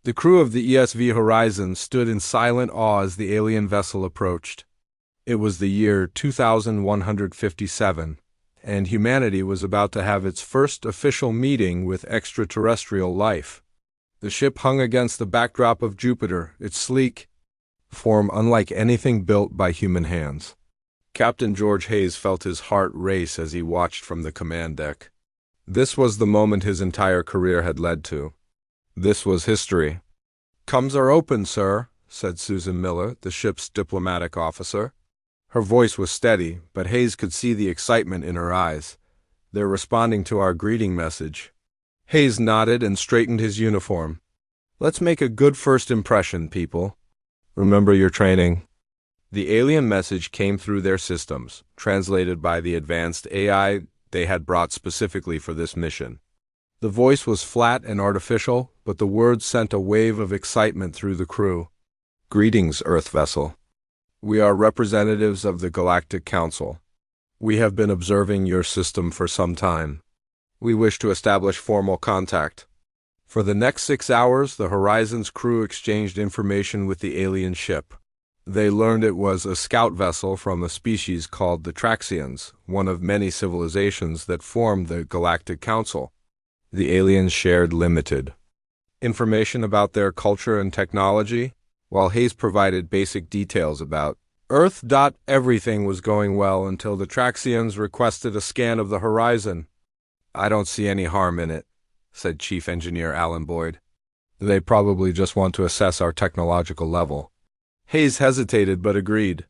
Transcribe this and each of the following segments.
The crew of the ESV Horizon stood in silent awe as the alien vessel approached. It was the year 2157, and humanity was about to have its first official meeting with extraterrestrial life. The ship hung against the backdrop of Jupiter, its sleek form unlike anything built by human hands. Captain George Hayes felt his heart race as he watched from the command deck. This was the moment his entire career had led to. This was history. "Coms are open, sir," said Susan Miller, the ship's diplomatic officer. Her voice was steady, but Hayes could see the excitement in her eyes. "They're responding to our greeting message." Hayes nodded and straightened his uniform. "Let's make a good first impression, people. Remember your training." The alien message came through their systems, translated by the advanced AI they had brought specifically for this mission. The voice was flat and artificial, but the words sent a wave of excitement through the crew. "Greetings, Earth vessel. We are representatives of the Galactic Council. We have been observing your system for some time. We wish to establish formal contact." For the next 6 hours, the Horizon's crew exchanged information with the alien ship. They learned it was a scout vessel from a species called the Traxians, one of many civilizations that formed the Galactic Council. The aliens shared limited information about their culture and technology, while Hayes provided basic details about Earth. Everything was going well until the Traxians requested a scan of the Horizon. "I don't see any harm in it," said Chief Engineer Alan Boyd. "They probably just want to assess our technological level." Hayes hesitated but agreed.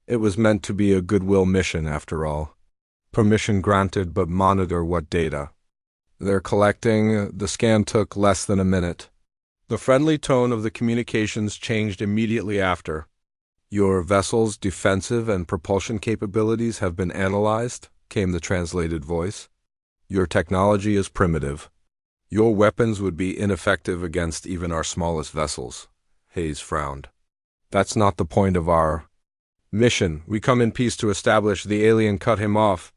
It was meant to be a goodwill mission after all. Permission granted, but monitor what data. "They're collecting." The scan took less than a minute. The friendly tone of the communications changed immediately after. "Your vessel's defensive and propulsion capabilities have been analyzed," came the translated voice. "Your technology is primitive. Your weapons would be ineffective against even our smallest vessels." Hayes frowned. "That's not the point of our mission. We come in peace to establish." The alien cut him off.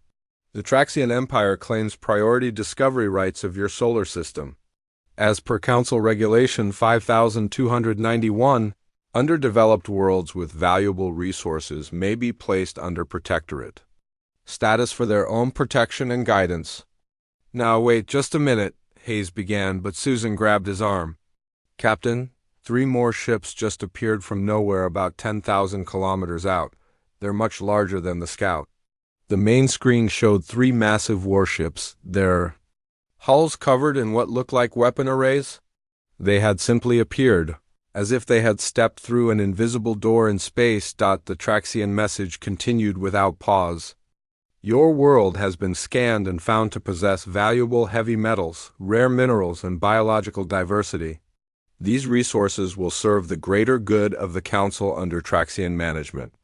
"The Traxian Empire claims priority discovery rights of your solar system. As per Council Regulation 5291, underdeveloped worlds with valuable resources may be placed under protectorate status for their own protection and guidance." "Now wait just a minute," Hayes began, but Susan grabbed his arm. "Captain, 3 more ships just appeared from nowhere about 10,000 kilometers out. They're much larger than the Scout." The main screen showed 3 massive warships, their hulls covered in what looked like weapon arrays. They had simply appeared, as if they had stepped through an invisible door in space. The Traxian message continued without pause. "Your world has been scanned and found to possess valuable heavy metals, rare minerals, and biological diversity. These resources will serve the greater good of the Council under Traxian management.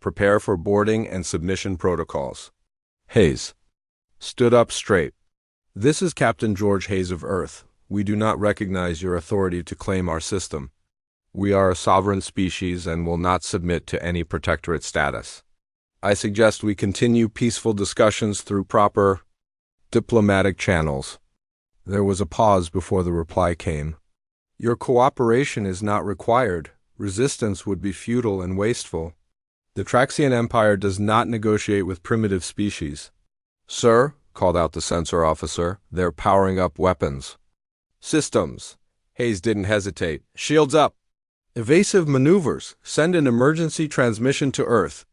Prepare for boarding and submission protocols." Hayes stood up straight. "This is Captain George Hayes of Earth. We do not recognize your authority to claim our system. We are a sovereign species and will not submit to any protectorate status. I suggest we continue peaceful discussions through proper diplomatic channels." There was a pause before the reply came. "Your cooperation is not required. Resistance would be futile and wasteful. The Traxian Empire does not negotiate with primitive species." "Sir," called out the sensor officer, "they're powering up weapons systems." Hayes didn't hesitate. "Shields up. Evasive maneuvers. Send an emergency transmission to Earth."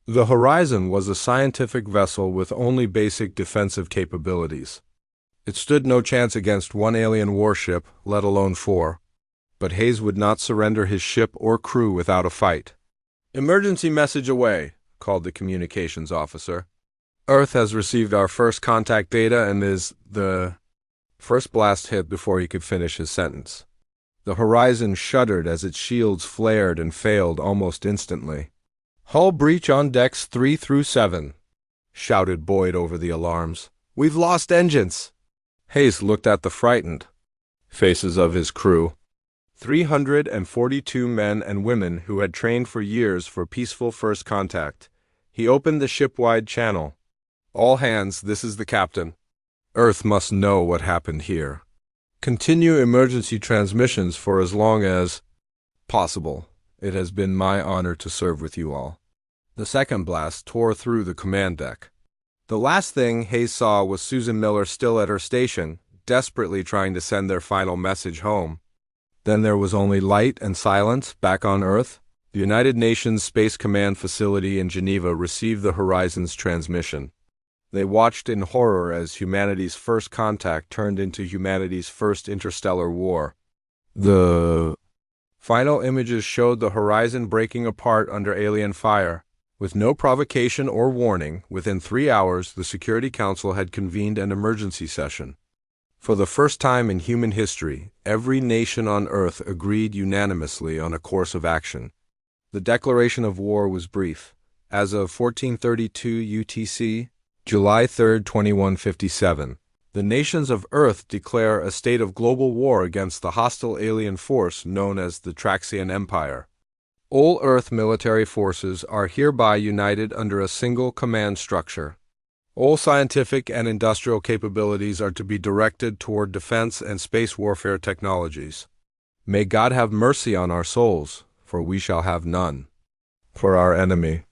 The Horizon was a scientific vessel with only basic defensive capabilities. It stood no chance against 1 alien warship, let alone 4. But Hayes would not surrender his ship or crew without a fight. "Emergency message away," called the communications officer. "Earth has received our first contact data and is..." The first blast hit before he could finish his sentence. The Horizon shuddered as its shields flared and failed almost instantly. "Hull breach on decks 3 through 7, shouted Boyd over the alarms. "We've lost engines." Hayes looked at the frightened faces of his crew. 342 men and women who had trained for years for peaceful first contact. He opened the ship-wide channel. "All hands, this is the captain. Earth must know what happened here. Continue emergency transmissions for as long as possible. It has been my honor to serve with you all. The second blast tore through the command deck. The last thing Hayes saw was Susan Miller still at her station, desperately trying to send their final message home. Then there was only light and silence back on Earth. The United Nations Space Command facility in Geneva received the Horizon's transmission. They watched in horror as humanity's first contact turned into humanity's first interstellar war. The final images showed the Horizon breaking apart under alien fire. With no provocation or warning, within 3 hours, the Security Council had convened an emergency session. For the first time in human history, every nation on Earth agreed unanimously on a course of action. The declaration of war was brief. As of 1432 UTC, July 3, 2157, the nations of Earth declare a state of global war against the hostile alien force known as the Traxian Empire. All Earth military forces are hereby united under a single command structure. All scientific and industrial capabilities are to be directed toward defense and space warfare technologies. May God have mercy on our souls, for we shall have none. For our enemy.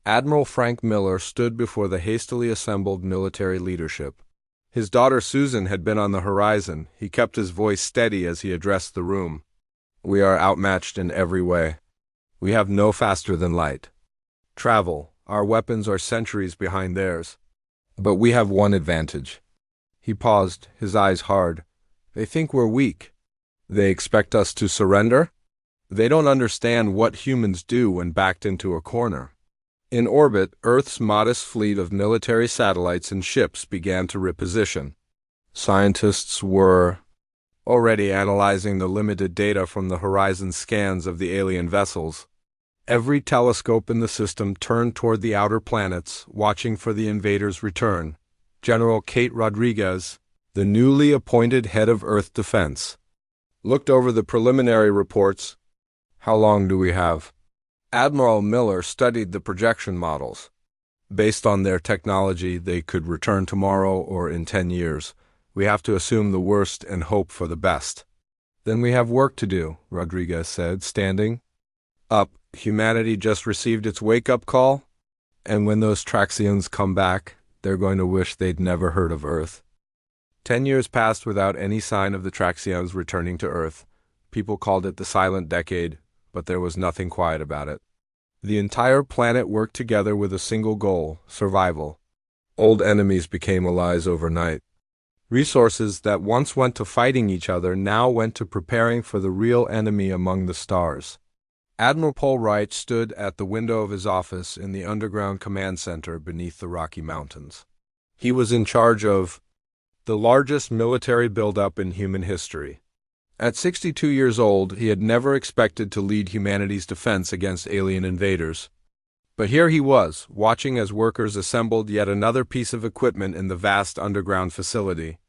Admiral Frank Miller stood before the hastily assembled military leadership. His daughter Susan had been on the horizon. He kept his voice steady as he addressed the room. We are outmatched in every way. We have no faster than light travel. Our weapons are centuries behind theirs. But we have one advantage. He paused, his eyes hard. They think we're weak. They expect us to surrender? They don't understand what humans do when backed into a corner. In orbit, Earth's modest fleet of military satellites and ships began to reposition. Scientists were already analyzing the limited data from the Horizon scans of the alien vessels. Every telescope in the system turned toward the outer planets, watching for the invaders' return. General Kate Rodriguez, the newly appointed head of Earth Defense, looked over the preliminary reports. How long do we have? Admiral Miller studied the projection models. Based on their technology, they could return tomorrow or in 10 years. We have to assume the worst and hope for the best. Then we have work to do, Rodriguez said, standing up. Humanity just received its wake-up call, and when those Traxians come back, they're going to wish they'd never heard of Earth. 10 years passed without any sign of the Traxians returning to Earth. People called it the Silent Decade, but there was nothing quiet about it. The entire planet worked together with a single goal, survival. Old enemies became allies overnight. Resources that once went to fighting each other now went to preparing for the real enemy among the stars. Admiral Paul Wright stood at the window of his office in the underground command center beneath the Rocky Mountains. He was in charge of the largest military buildup in human history. At 62 years old, he had never expected to lead humanity's defense against alien invaders. But here he was, watching as workers assembled yet another piece of equipment in the vast underground facility.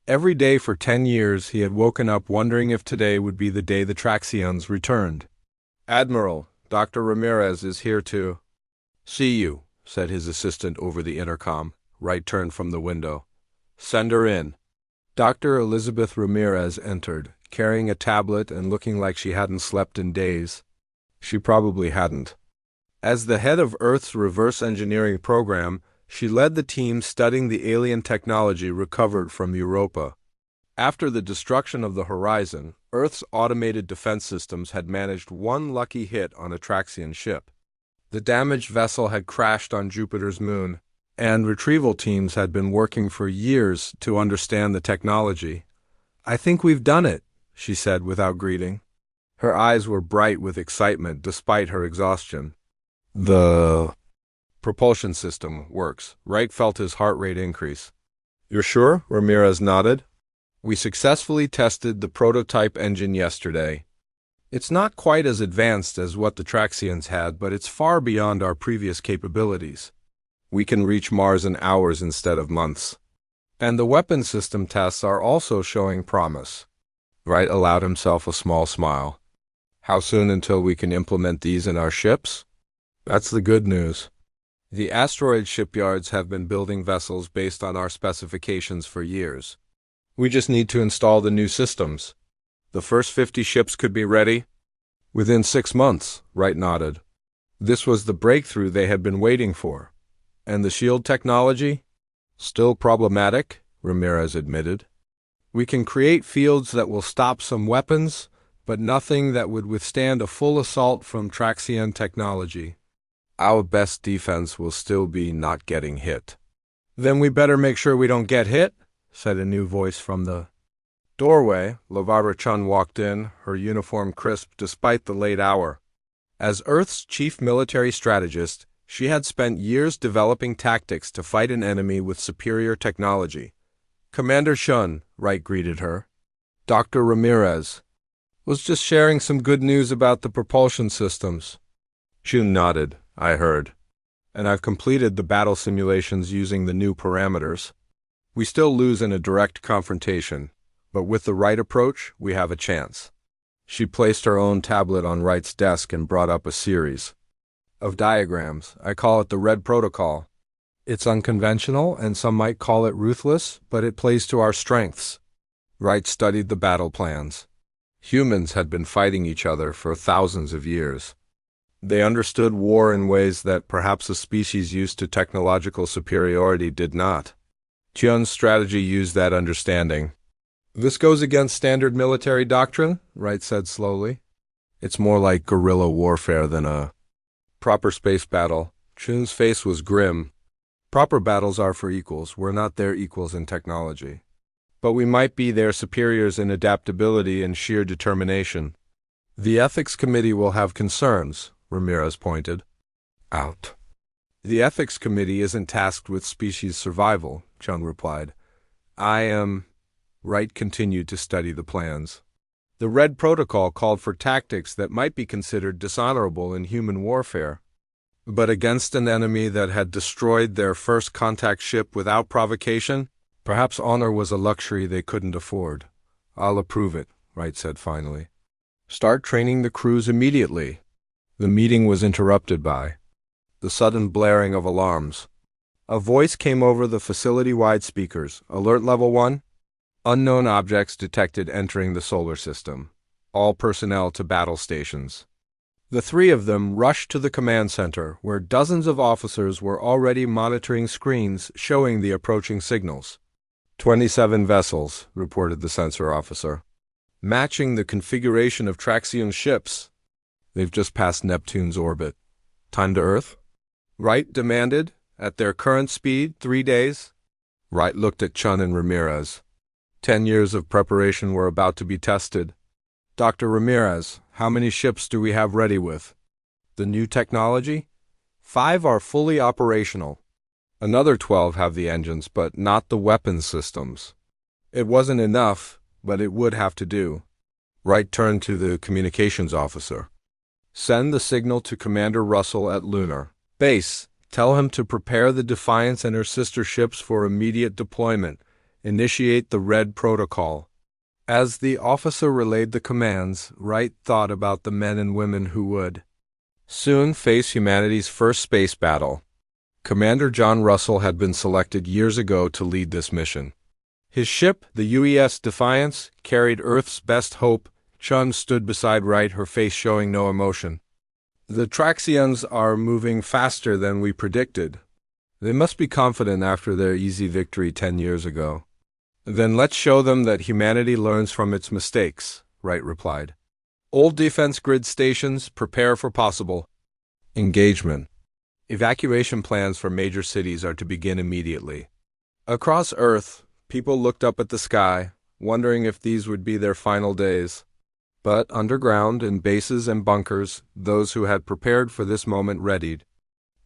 Every day for 10 years, he had woken up wondering if today would be the day the Traxians returned. Admiral, Dr. Ramirez is here to see you, said his assistant over the intercom. Wright turned from the window. Send her in. Dr. Elizabeth Ramirez entered, carrying a tablet and looking like she hadn't slept in days. She probably hadn't. As the head of Earth's reverse engineering program, she led the team studying the alien technology recovered from Europa. After the destruction of the Horizon, Earth's automated defense systems had managed one lucky hit on a Traxian ship. The damaged vessel had crashed on Jupiter's moon, and retrieval teams had been working for years to understand the technology. I think we've done it, she said without greeting. Her eyes were bright with excitement despite her exhaustion. The propulsion system works. Wright felt his heart rate increase. You're sure? Ramirez nodded. We successfully tested the prototype engine yesterday. It's not quite as advanced as what the Traxians had, but it's far beyond our previous capabilities. We can reach Mars in hours instead of months. And the weapon system tests are also showing promise. Wright allowed himself a small smile. How soon until we can implement these in our ships? That's the good news. The asteroid shipyards have been building vessels based on our specifications for years. We just need to install the new systems. The first 50 ships could be ready within 6 months, Wright nodded. This was the breakthrough they had been waiting for. And the shield technology? Still problematic, Ramirez admitted. We can create fields that will stop some weapons, but nothing that would withstand a full assault from Traxian technology. Our best defense will still be not getting hit. Then we better make sure we don't get hit, said a new voice from the doorway. Lavara Chun walked in, her uniform crisp despite the late hour. As Earth's chief military strategist, she had spent years developing tactics to fight an enemy with superior technology. Commander Shun, Wright greeted her. Dr. Ramirez was just sharing some good news about the propulsion systems. Shun nodded. I heard. And I've completed the battle simulations using the new parameters. We still lose in a direct confrontation, but with the right approach, we have a chance. She placed her own tablet on Wright's desk and brought up a series of diagrams. I call it the Red Protocol. It's unconventional, and some might call it ruthless, but it plays to our strengths. Wright studied the battle plans. Humans had been fighting each other for thousands of years. They understood war in ways that perhaps a species used to technological superiority did not. Chun's strategy used that understanding. This goes against standard military doctrine, Wright said slowly. It's more like guerrilla warfare than a proper space battle. Chun's face was grim. Proper battles are for equals. We're not their equals in technology. But we might be their superiors in adaptability and sheer determination. The ethics committee will have concerns, Ramirez pointed out. The ethics committee isn't tasked with species survival, Chun replied. I am. Wright continued to study the plans. The Red Protocol called for tactics that might be considered dishonorable in human warfare. But against an enemy that had destroyed their first contact ship without provocation, perhaps honor was a luxury they couldn't afford. I'll approve it, Wright said finally. Start training the crews immediately. The meeting was interrupted by the sudden blaring of alarms. A voice came over the facility-wide speakers. Alert Level 1. Unknown objects detected entering the solar system. All personnel to battle stations. The three of them rushed to the command center, where dozens of officers were already monitoring screens showing the approaching signals. 27 vessels, reported the sensor officer. Matching the configuration of Traxian ships. They've just passed Neptune's orbit. Time to Earth? Wright demanded. At their current speed, 3 days? Wright looked at Chun and Ramirez. 10 years of preparation were about to be tested. Dr. Ramirez, how many ships do we have ready with? The new technology? 5 are fully operational. Another 12 have the engines, but not the weapons systems. It wasn't enough, but it would have to do. Wright turned to the communications officer. Send the signal to Commander Russell at Lunar Base. Tell him to prepare the Defiance and her sister ships for immediate deployment. Initiate the Red Protocol. As the officer relayed the commands, Wright thought about the men and women who would soon face humanity's first space battle. Commander John Russell had been selected years ago to lead this mission. His ship, the UES Defiance, carried Earth's best hope. Chun stood beside Wright, her face showing no emotion. The Traxians are moving faster than we predicted. They must be confident after their easy victory 10 years ago. Then let's show them that humanity learns from its mistakes, Wright replied. Old defense grid stations, prepare for possible engagement. Evacuation plans for major cities are to begin immediately. Across Earth, people looked up at the sky, wondering if these would be their final days. But underground, in bases and bunkers, those who had prepared for this moment readied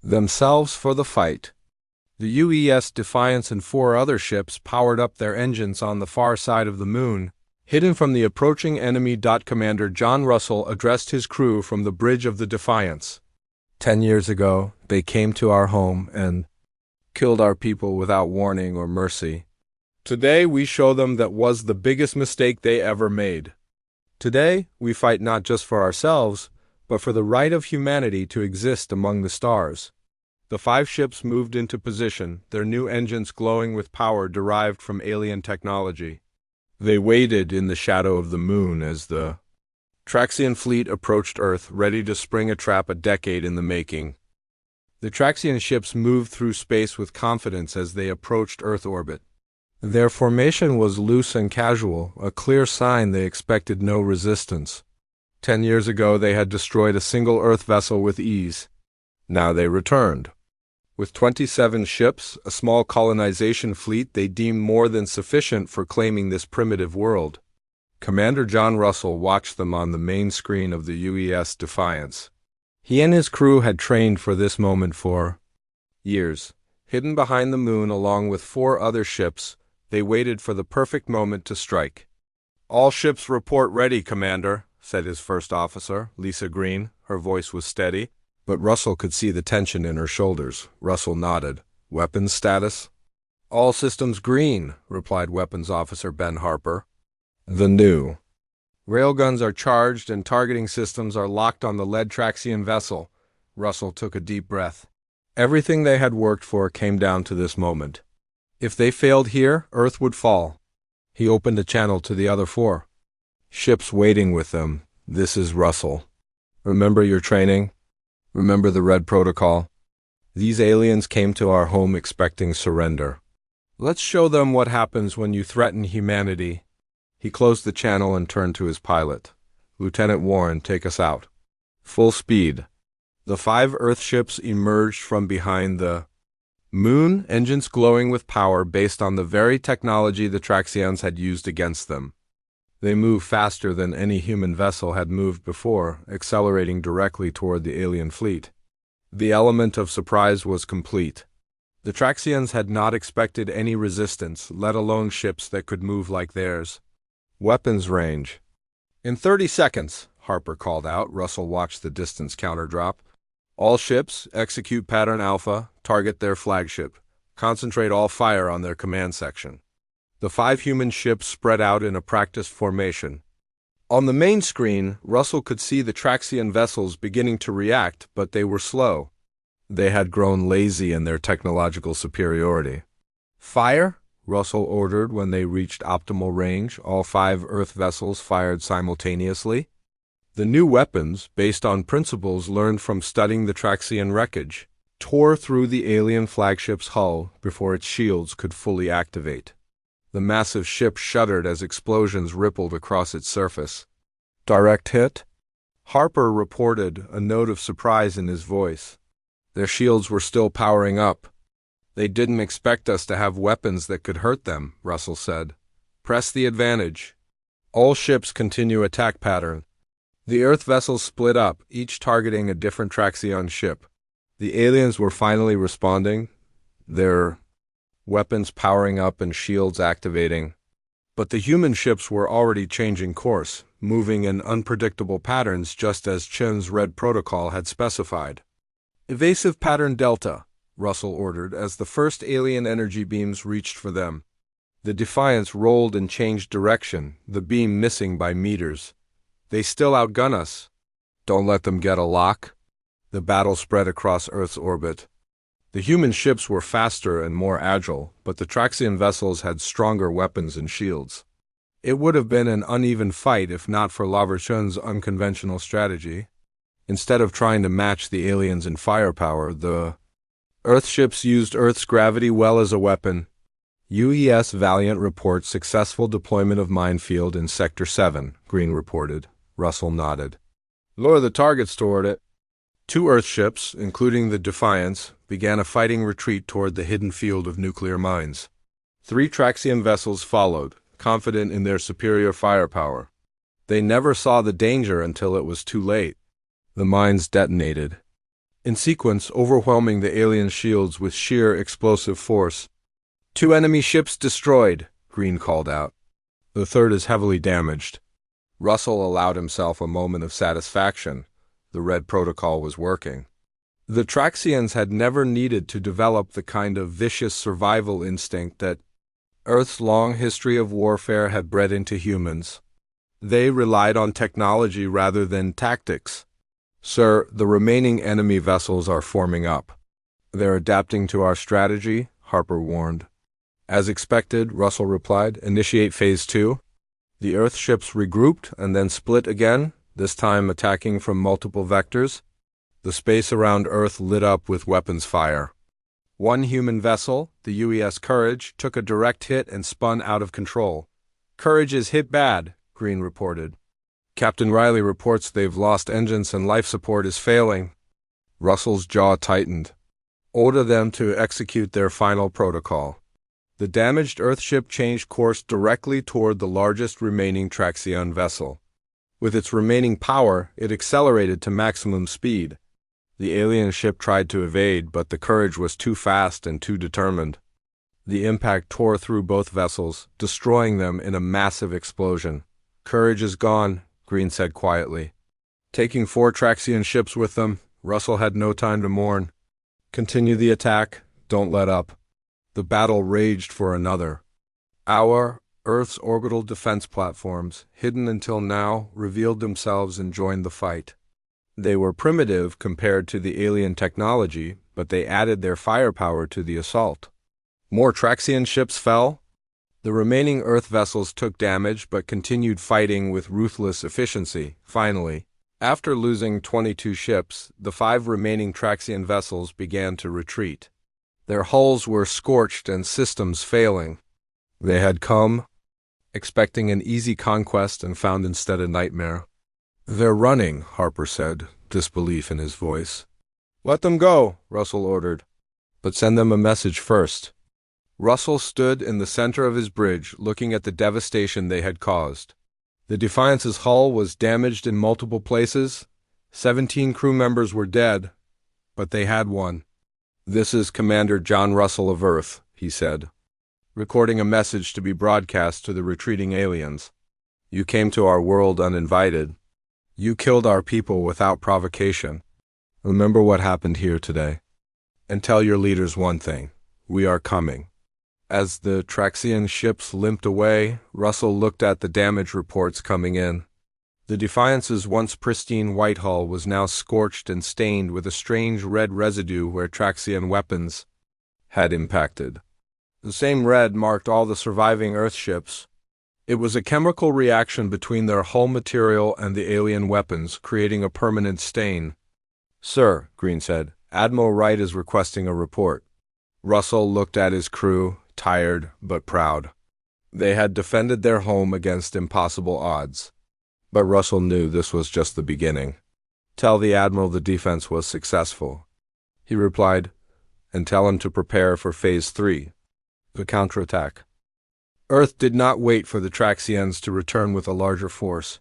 themselves for the fight. The UES Defiance and 4 other ships powered up their engines on the far side of the moon, hidden from the approaching enemy. Commander John Russell addressed his crew from the bridge of the Defiance. 10 years ago, they came to our home and killed our people without warning or mercy. Today, we show them that was the biggest mistake they ever made. Today, we fight not just for ourselves, but for the right of humanity to exist among the stars. The 5 ships moved into position, their new engines glowing with power derived from alien technology. They waited in the shadow of the moon as the Traxian fleet approached Earth, ready to spring a trap a decade in the making. The Traxian ships moved through space with confidence as they approached Earth orbit. Their formation was loose and casual, a clear sign they expected no resistance. 10 years ago they had destroyed a single Earth vessel with ease. Now they returned. With 27 ships, a small colonization fleet they deemed more than sufficient for claiming this primitive world. Commander John Russell watched them on the main screen of the UES Defiance. He and his crew had trained for this moment for years. Hidden behind the moon along with 4 other ships, they waited for the perfect moment to strike. "All ships report ready, Commander," said his first officer, Lisa Green. Her voice was steady, but Russell could see the tension in her shoulders. Russell nodded. "Weapons status?" "All systems green," replied Weapons Officer Ben Harper. The new railguns are charged and targeting systems are locked on the lead Traxian vessel. Russell took a deep breath. Everything they had worked for came down to this moment. If they failed here, Earth would fall. He opened a channel to the other 4 ships waiting with them. "This is Russell. Remember your training? Remember the Red Protocol? These aliens came to our home expecting surrender. Let's show them what happens when you threaten humanity." He closed the channel and turned to his pilot. "Lieutenant Warren, take us out." Full speed. The 5 Earth ships emerged from behind the moon, engines glowing with power based on the very technology the Traxians had used against them. They moved faster than any human vessel had moved before, accelerating directly toward the alien fleet. The element of surprise was complete. The Traxians had not expected any resistance, let alone ships that could move like theirs. Weapons range. "In 30 seconds, Harper called out. Russell watched the distance counter drop. "All ships, execute pattern Alpha, target their flagship. Concentrate all fire on their command section." The 5 human ships spread out in a practiced formation. On the main screen, Russell could see the Traxian vessels beginning to react, but they were slow. They had grown lazy in their technological superiority. "Fire!" Russell ordered when they reached optimal range. All 5 Earth vessels fired simultaneously. The new weapons, based on principles learned from studying the Traxian wreckage, tore through the alien flagship's hull before its shields could fully activate. The massive ship shuddered as explosions rippled across its surface. "Direct hit?" Harper reported, a note of surprise in his voice. Their shields were still powering up. "They didn't expect us to have weapons that could hurt them," Russell said. "Press the advantage." All ships continue attack pattern. The Earth vessels split up, each targeting a different Traxian ship. The aliens were finally responding, their weapons powering up and shields activating. But the human ships were already changing course, moving in unpredictable patterns just as Chen's Red Protocol had specified. "Evasive pattern Delta," Russell ordered as the first alien energy beams reached for them. The Defiance rolled and changed direction, the beam missing by meters. "They still outgun us." "Don't let them get a lock." The battle spread across Earth's orbit. The human ships were faster and more agile, but the Traxian vessels had stronger weapons and shields. It would have been an uneven fight if not for Laverchon's unconventional strategy. Instead of trying to match the aliens in firepower, the Earth ships used Earth's gravity well as a weapon. UES Valiant reports successful deployment of minefield in Sector 7, Green reported. Russell nodded. "Lure the targets toward it." 2 Earth ships, including the Defiance, began a fighting retreat toward the hidden field of nuclear mines. 3 Traxian vessels followed, confident in their superior firepower. They never saw the danger until it was too late. The mines detonated, in sequence overwhelming the alien shields with sheer explosive force. "2 enemy ships destroyed," Green called out. "The 3rd is heavily damaged." Russell allowed himself a moment of satisfaction. The Red Protocol was working. The Traxians had never needed to develop the kind of vicious survival instinct that Earth's long history of warfare had bred into humans. They relied on technology rather than tactics. "Sir, the remaining enemy vessels are forming up." "They're adapting to our strategy," Harper warned. "As expected," Russell replied. "Initiate Phase 2. The Earth ships regrouped and then split again, this time attacking from multiple vectors. The space around Earth lit up with weapons fire. One human vessel, the UES Courage, took a direct hit and spun out of control. "Courage is hit bad," Green reported. "Captain Riley reports they've lost engines and life support is failing." Russell's jaw tightened. "Order them to execute their final protocol." The damaged Earthship changed course directly toward the largest remaining Traxion vessel. With its remaining power, it accelerated to maximum speed. The alien ship tried to evade, but the Courage was too fast and too determined. The impact tore through both vessels, destroying them in a massive explosion. "Courage is gone," Green said quietly. Taking 4 Traxion ships with them, Russell had no time to mourn. "Continue the attack. Don't let up." The battle raged for another hour. Earth's orbital defense platforms, hidden until now, revealed themselves and joined the fight. They were primitive compared to the alien technology, but they added their firepower to the assault. More Traxion ships fell. The remaining Earth vessels took damage but continued fighting with ruthless efficiency. Finally, after losing 22 ships, the 5 remaining Traxion vessels began to retreat. Their hulls were scorched and systems failing. They had come, expecting an easy conquest, and found instead a nightmare. "They're running," Harper said, disbelief in his voice. "Let them go," Russell ordered. "But send them a message first." Russell stood in the center of his bridge, looking at the devastation they had caused. The Defiance's hull was damaged in multiple places. 17 crew members were dead, but they had won. "This is Commander John Russell of Earth," he said, recording a message to be broadcast to the retreating aliens. "You came to our world uninvited. You killed our people without provocation. Remember what happened here today. And tell your leaders one thing. We are coming." As the Traxion ships limped away, Russell looked at the damage reports coming in. The Defiance's once pristine white hull was now scorched and stained with a strange red residue where Traxion weapons had impacted. The same red marked all the surviving Earthships. It was a chemical reaction between their hull material and the alien weapons, creating a permanent stain. "Sir," Green said, "Admiral Wright is requesting a report." Russell looked at his crew, tired but proud. They had defended their home against impossible odds. But Russell knew this was just the beginning. "Tell the Admiral the defense was successful," he replied, "and tell him to prepare for Phase 3, the counterattack." Earth did not wait for the Traxians to return with a larger force.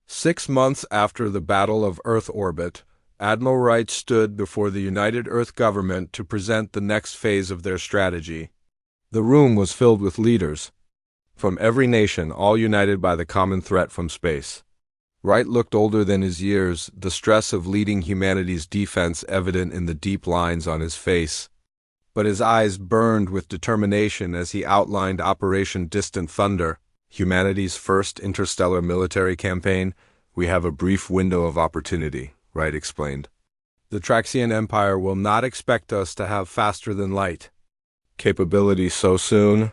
6 months after the Battle of Earth Orbit, Admiral Wright stood before the United Earth government to present the next phase of their strategy. The room was filled with leaders from every nation, all united by the common threat from space. Wright looked older than his years, the stress of leading humanity's defense evident in the deep lines on his face. But his eyes burned with determination as he outlined Operation Distant Thunder, humanity's first interstellar military campaign. "We have a brief window of opportunity," Wright explained. "The Traxian Empire will not expect us to have faster than light capability so soon.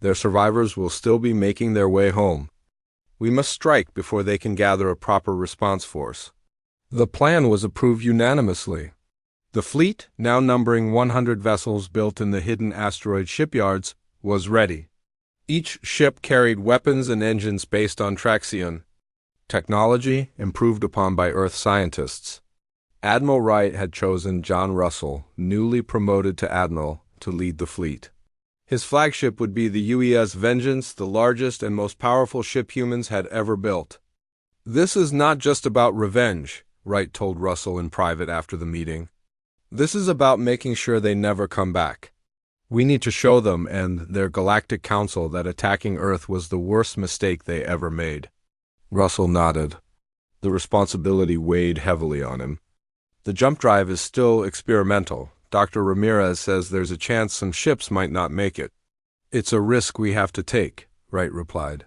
Their survivors will still be making their way home. We must strike before they can gather a proper response force." The plan was approved unanimously. The fleet, now numbering 100 vessels built in the hidden asteroid shipyards, was ready. Each ship carried weapons and engines based on Traxion technology improved upon by Earth scientists. Admiral Wright had chosen John Russell, newly promoted to admiral, to lead the fleet. His flagship would be the UES Vengeance, the largest and most powerful ship humans had ever built. "This is not just about revenge," Wright told Russell in private after the meeting. "This is about making sure they never come back. We need to show them and their Galactic Council that attacking Earth was the worst mistake they ever made." Russell nodded. The responsibility weighed heavily on him. "The jump drive is still experimental. Dr. Ramirez says there's a chance some ships might not make it." "It's a risk we have to take," Wright replied.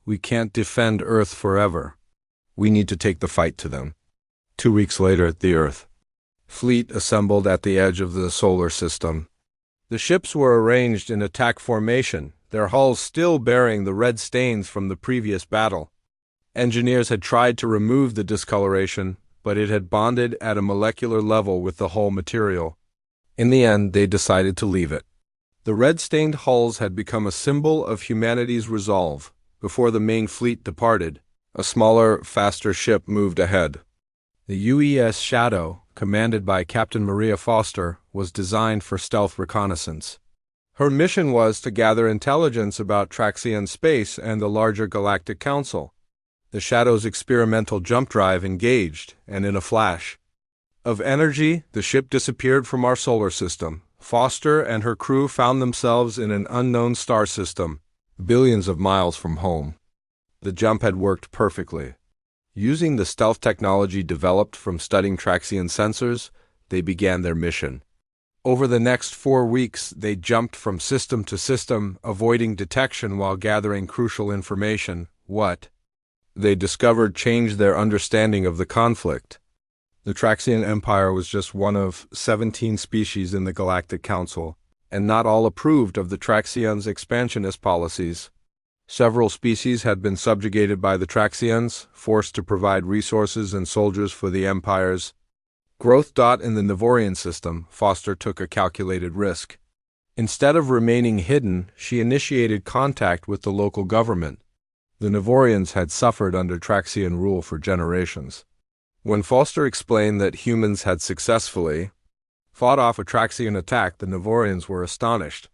"We can't defend Earth forever. We need to take the fight to them." 2 weeks later, the Earth fleet assembled at the edge of the solar system. The ships were arranged in attack formation, their hulls still bearing the red stains from the previous battle. Engineers had tried to remove the discoloration, but it had bonded at a molecular level with the hull material. In the end, they decided to leave it. The red-stained hulls had become a symbol of humanity's resolve. Before the main fleet departed, a smaller, faster ship moved ahead. The UES Shadow, commanded by Captain Maria Foster, was designed for stealth reconnaissance. Her mission was to gather intelligence about Traxian space and the larger Galactic Council. The Shadow's experimental jump drive engaged, and in a flash of energy, the ship disappeared from our solar system. Foster and her crew found themselves in an unknown star system, billions of miles from home. The jump had worked perfectly. Using the stealth technology developed from studying Traxian sensors, they began their mission. Over the next 4 weeks, they jumped from system to system, avoiding detection while gathering crucial information. What they discovered changed their understanding of the conflict. The Traxian Empire was just one of 17 species in the Galactic Council, and not all approved of the Traxians' expansionist policies. Several species had been subjugated by the Traxians, forced to provide resources and soldiers for the Empire's growth. In the Navorian system, Foster took a calculated risk. Instead of remaining hidden, she initiated contact with the local government. The Navorians had suffered under Traxian rule for generations. When Foster explained that humans had successfully fought off a Traxian attack, the Navorians were astonished.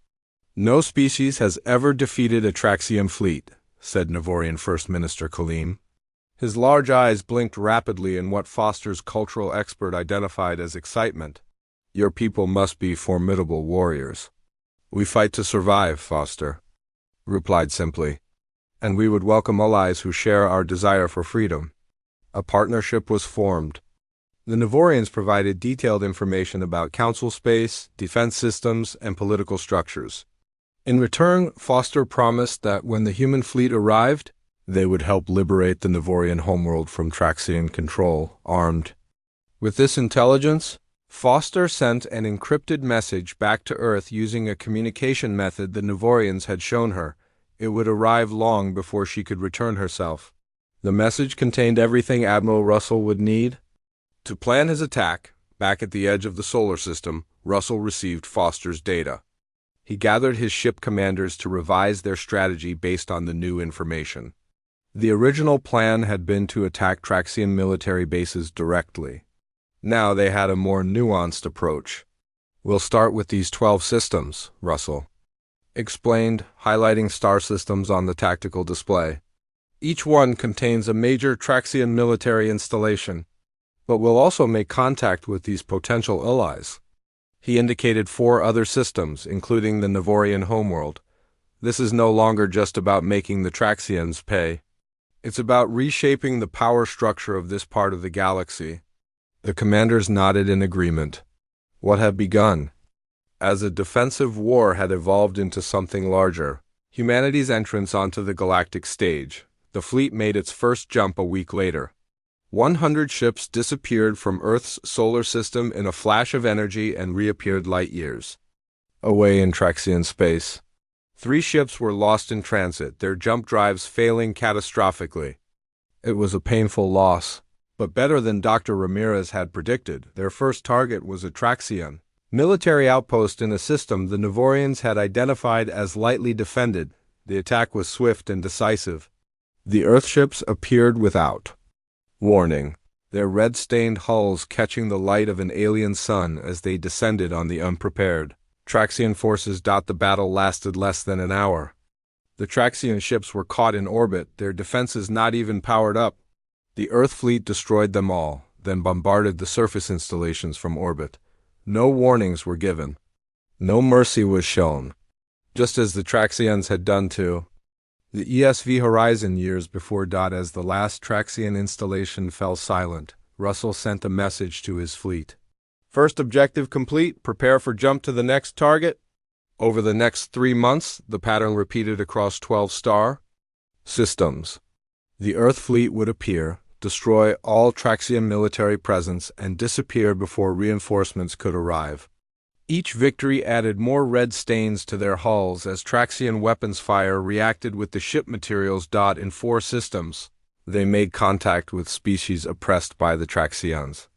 "No species has ever defeated a Traxian fleet," said Navorian First Minister Kaleem. His large eyes blinked rapidly in what Foster's cultural expert identified as excitement. "Your people must be formidable warriors." "We fight to survive," Foster replied simply. "And we would welcome allies who share our desire for freedom." A partnership was formed. The Navorians provided detailed information about council space, defense systems, and political structures. In return, Foster promised that when the human fleet arrived, they would help liberate the Navorian homeworld from Traxian control, armed. With this intelligence, Foster sent an encrypted message back to Earth using a communication method the Navorians had shown her. It would arrive long before she could return herself. The message contained everything Admiral Russell would need to plan his attack. Back at the edge of the solar system, Russell received Foster's data. He gathered his ship commanders to revise their strategy based on the new information. The original plan had been to attack Traxian military bases directly. Now they had a more nuanced approach. "We'll start with these 12 systems," Russell explained, highlighting star systems on the tactical display. "Each one contains a major Traxian military installation, but we'll also make contact with these potential allies." He indicated 4 other systems, including the Navorian homeworld. This is no longer just about making the Traxians pay. It's about reshaping the power structure of this part of the galaxy. The commanders nodded in agreement. What had begun as a defensive war had evolved into something larger. Humanity's entrance onto the galactic stage. The fleet made its first jump a week later. 100 ships disappeared from Earth's solar system in a flash of energy and reappeared light years away in Traxian space. 3 ships were lost in transit, their jump drives failing catastrophically. It was a painful loss, but better than Dr. Ramirez had predicted. Their first target was a Traxian military outpost in a system the Navorians had identified as lightly defended. The attack was swift and decisive. The Earthships appeared without warning, their red-stained hulls catching the light of an alien sun as they descended on the unprepared Traxian forces. The battle lasted less than an hour. The Traxian ships were caught in orbit, their defenses not even powered up. The Earth fleet destroyed them all, then bombarded the surface installations from orbit. No warnings were given. No mercy was shown, just as the Traxians had done to the ESV Horizon years before. As the last Traxian installation fell silent, Russell sent a message to his fleet. "First objective complete. Prepare for jump to the next target." Over the next 3 months, the pattern repeated across 12 star systems. The Earth fleet would appear, destroy all Traxian military presence, and disappear before reinforcements could arrive. Each victory added more red stains to their hulls as Traxian weapons fire reacted with the ship materials. In 4 systems, they made contact with species oppressed by the Traxians.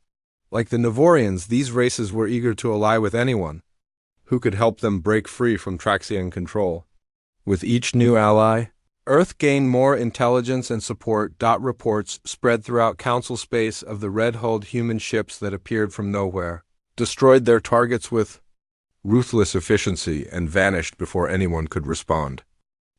Like the Navorians, these races were eager to ally with anyone who could help them break free from Traxian control. With each new ally, Earth gained more intelligence and support. Reports spread throughout Council space of the red-hulled human ships that appeared from nowhere, destroyed their targets with ruthless efficiency, and vanished before anyone could respond.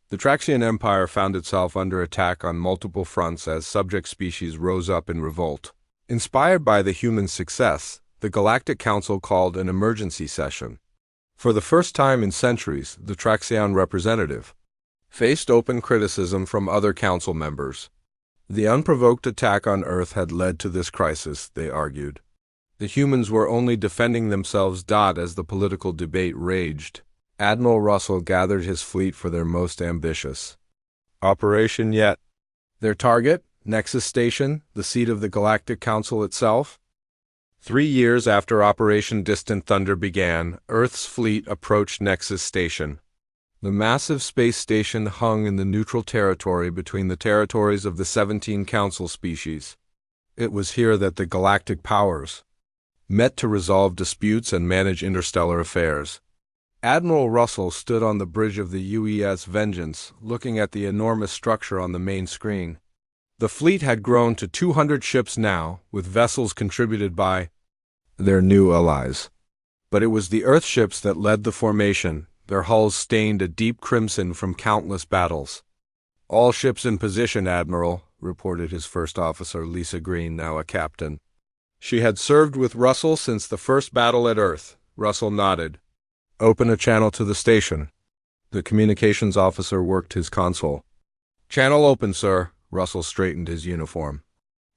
The Traxian Empire found itself under attack on multiple fronts as subject species rose up in revolt. Inspired by the human success, the Galactic Council called an emergency session. For the first time in centuries, the Traxian representative faced open criticism from other council members. The unprovoked attack on Earth had led to this crisis, they argued. The humans were only defending themselves. As the political debate raged, Admiral Russell gathered his fleet for their most ambitious operation yet. Their target, Nexus Station, the seat of the Galactic Council itself. 3 years after Operation Distant Thunder began, Earth's fleet approached Nexus Station. The massive space station hung in the neutral territory between the territories of the 17 Council species. It was here that the galactic powers met to resolve disputes and manage interstellar affairs. Admiral Russell stood on the bridge of the UES Vengeance, looking at the enormous structure on the main screen. The fleet had grown to 200 ships now, with vessels contributed by their new allies. But it was the Earth ships that led the formation, their hulls stained a deep crimson from countless battles. "All ships in position, Admiral," reported his first officer, Lisa Green, now a captain. She had served with Russell since the first battle at Earth. Russell nodded. "Open a channel to the station." The communications officer worked his console. "Channel open, sir." Russell straightened his uniform.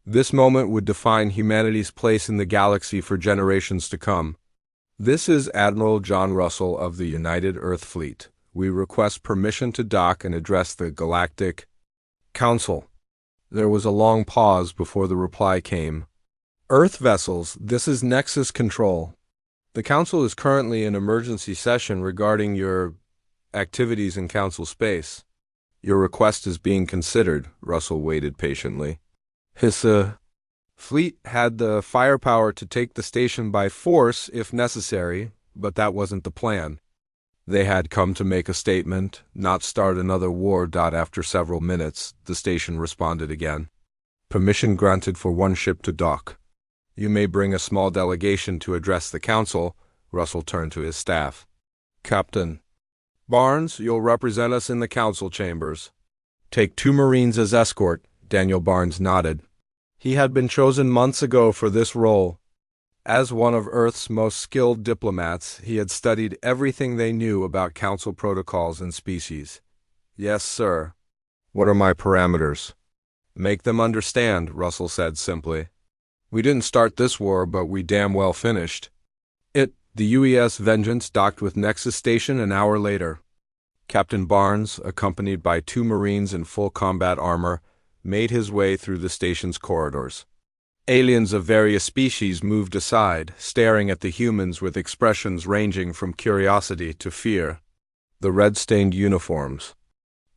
This moment would define humanity's place in the galaxy for generations to come. "This is Admiral John Russell of the United Earth Fleet. We request permission to dock and address the Galactic Council." There was a long pause before the reply came. "Earth vessels, this is Nexus Control. The Council is currently in emergency session regarding your activities in Council space. Your request is being considered." Russell waited patiently. His fleet had the firepower to take the station by force if necessary, but that wasn't the plan. They had come to make a statement, not start another war. After several minutes, the station responded again. "Permission granted for 1 ship to dock. You may bring a small delegation to address the Council." Russell turned to his staff. "Captain Barnes, you'll represent us in the Council chambers. Take 2 Marines as escort." Daniel Barnes nodded. He had been chosen months ago for this role. As one of Earth's most skilled diplomats, he had studied everything they knew about Council protocols and species. "Yes, sir." "What are my parameters?" "Make them understand," Russell said simply. "We didn't start this war, but we damn well finished it." The UES Vengeance docked with Nexus Station an hour later. Captain Barnes, accompanied by 2 Marines in full combat armor, made his way through the station's corridors. Aliens of various species moved aside, staring at the humans with expressions ranging from curiosity to fear. The red-stained uniforms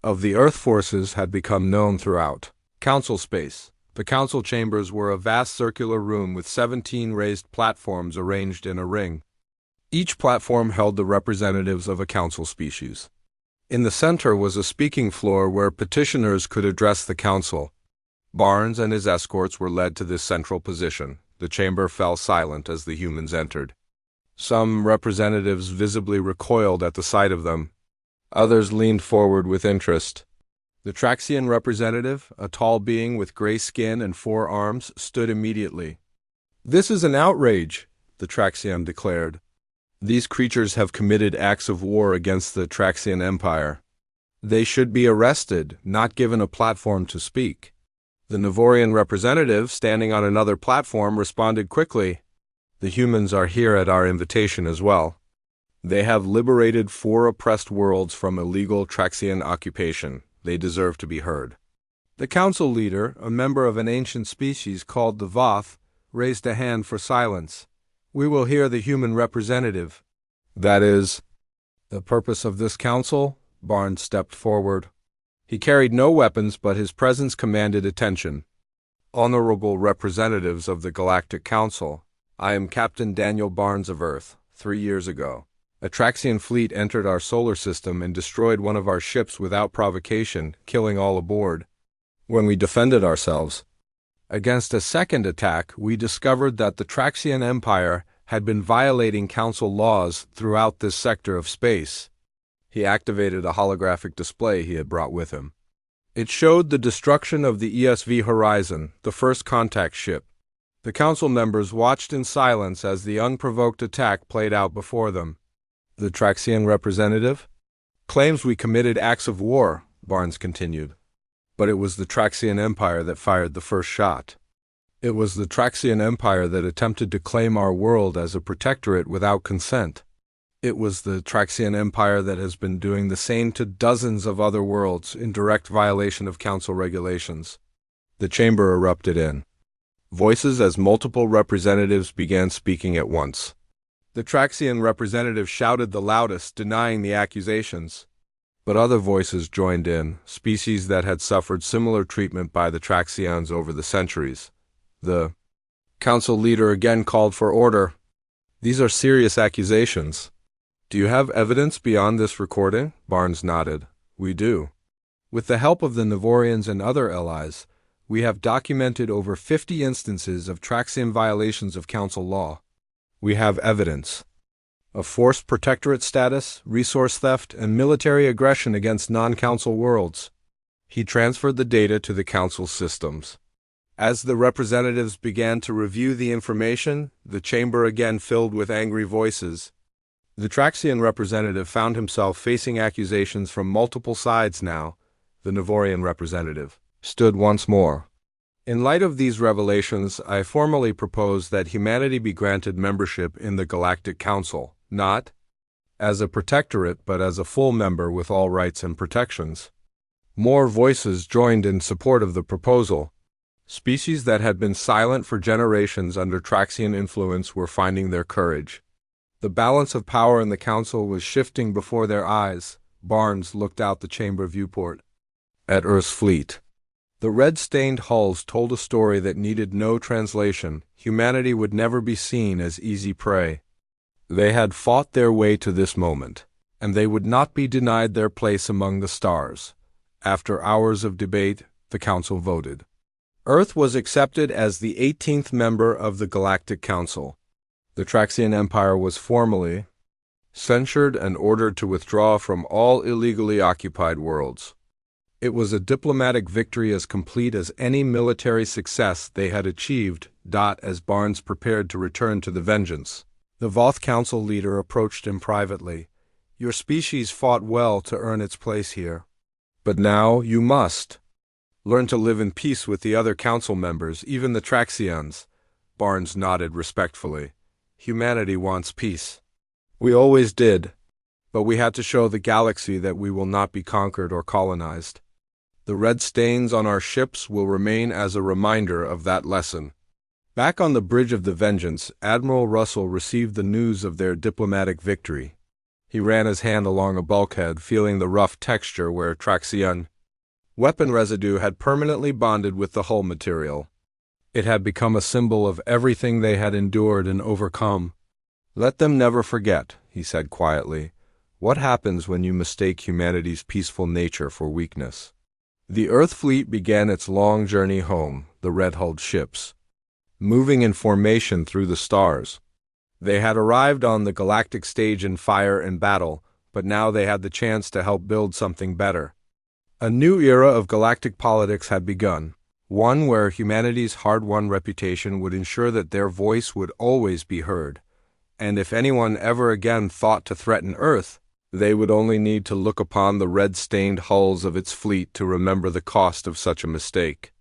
of the Earth forces had become known throughout Council space. The Council chambers were a vast circular room with 17 raised platforms arranged in a ring. Each platform held the representatives of a Council species. In the center was a speaking floor where petitioners could address the Council. Barnes and his escorts were led to this central position. The chamber fell silent as the humans entered. Some representatives visibly recoiled at the sight of them. Others leaned forward with interest. The Traxian representative, a tall being with gray skin and 4 arms, stood immediately. "This is an outrage," the Traxian declared. "These creatures have committed acts of war against the Traxian Empire. They should be arrested, not given a platform to speak." The Navorian representative, standing on another platform, responded quickly. "The humans are here at our invitation as well. They have liberated 4 oppressed worlds from illegal Traxian occupation. They deserve to be heard." The Council leader, a member of an ancient species called the Voth, raised a hand for silence. "We will hear the human representative." That is the purpose of this council? Barnes stepped forward. He carried no weapons, but his presence commanded attention. Honorable representatives of the Galactic Council, I am Captain Daniel Barnes of Earth. 3 years ago, a Traxian fleet entered our solar system and destroyed one of our ships without provocation, killing all aboard. When we defended ourselves against a second attack, we discovered that the Traxian Empire had been violating Council laws throughout this sector of space. He activated a holographic display he had brought with him. It showed the destruction of the ESV Horizon, the first contact ship. The council members watched in silence as the unprovoked attack played out before them. The Traxian representative claims we committed acts of war, Barnes continued. But it was the Traxian Empire that fired the first shot. It was the Traxian Empire that attempted to claim our world as a protectorate without consent. It was the Traxian Empire that has been doing the same to dozens of other worlds in direct violation of council regulations. The chamber erupted in voices as multiple representatives began speaking at once. The Traxian representative shouted the loudest, denying the accusations. But other voices joined in, species that had suffered similar treatment by the Traxians over the centuries. The council leader again called for order. These are serious accusations. Do you have evidence beyond this recording? Barnes nodded. We do. With the help of the Navorians and other allies, we have documented over 50 instances of Traxian violations of council law. We have evidence of forced protectorate status, resource theft, and military aggression against non-council worlds. He transferred the data to the council systems. As the representatives began to review the information, the chamber again filled with angry voices. The Traxian representative found himself facing accusations from multiple sides now. The Navorian representative stood once more. In light of these revelations, I formally propose that humanity be granted membership in the Galactic Council, not as a protectorate but as a full member with all rights and protections. More voices joined in support of the proposal. Species that had been silent for generations under Traxian influence were finding their courage. The balance of power in the council was shifting before their eyes. Barnes looked out the chamber viewport at Earth's fleet. The red-stained hulls told a story that needed no translation. Humanity would never be seen as easy prey. They had fought their way to this moment, and they would not be denied their place among the stars. After hours of debate, the council voted. Earth was accepted as the 18th member of the Galactic Council. The Traxian Empire was formally censured and ordered to withdraw from all illegally occupied worlds. It was a diplomatic victory as complete as any military success they had achieved. As Barnes prepared to return to the Vengeance, the Voth Council leader approached him privately. Your species fought well to earn its place here. But now you must learn to live in peace with the other council members, even the Traxians. Barnes nodded respectfully. Humanity wants peace. We always did, but we had to show the galaxy that we will not be conquered or colonized. The red stains on our ships will remain as a reminder of that lesson. Back on the bridge of the Vengeance, Admiral Russell received the news of their diplomatic victory. He ran his hand along a bulkhead, feeling the rough texture where Traxian weapon residue had permanently bonded with the hull material. It had become a symbol of everything they had endured and overcome. Let them never forget, he said quietly, what happens when you mistake humanity's peaceful nature for weakness. The Earth fleet began its long journey home, the red-hulled ships, moving in formation through the stars. They had arrived on the galactic stage in fire and battle, but now they had the chance to help build something better. A new era of galactic politics had begun. One where humanity's hard-won reputation would ensure that their voice would always be heard, and if anyone ever again thought to threaten Earth, they would only need to look upon the red-stained hulls of its fleet to remember the cost of such a mistake.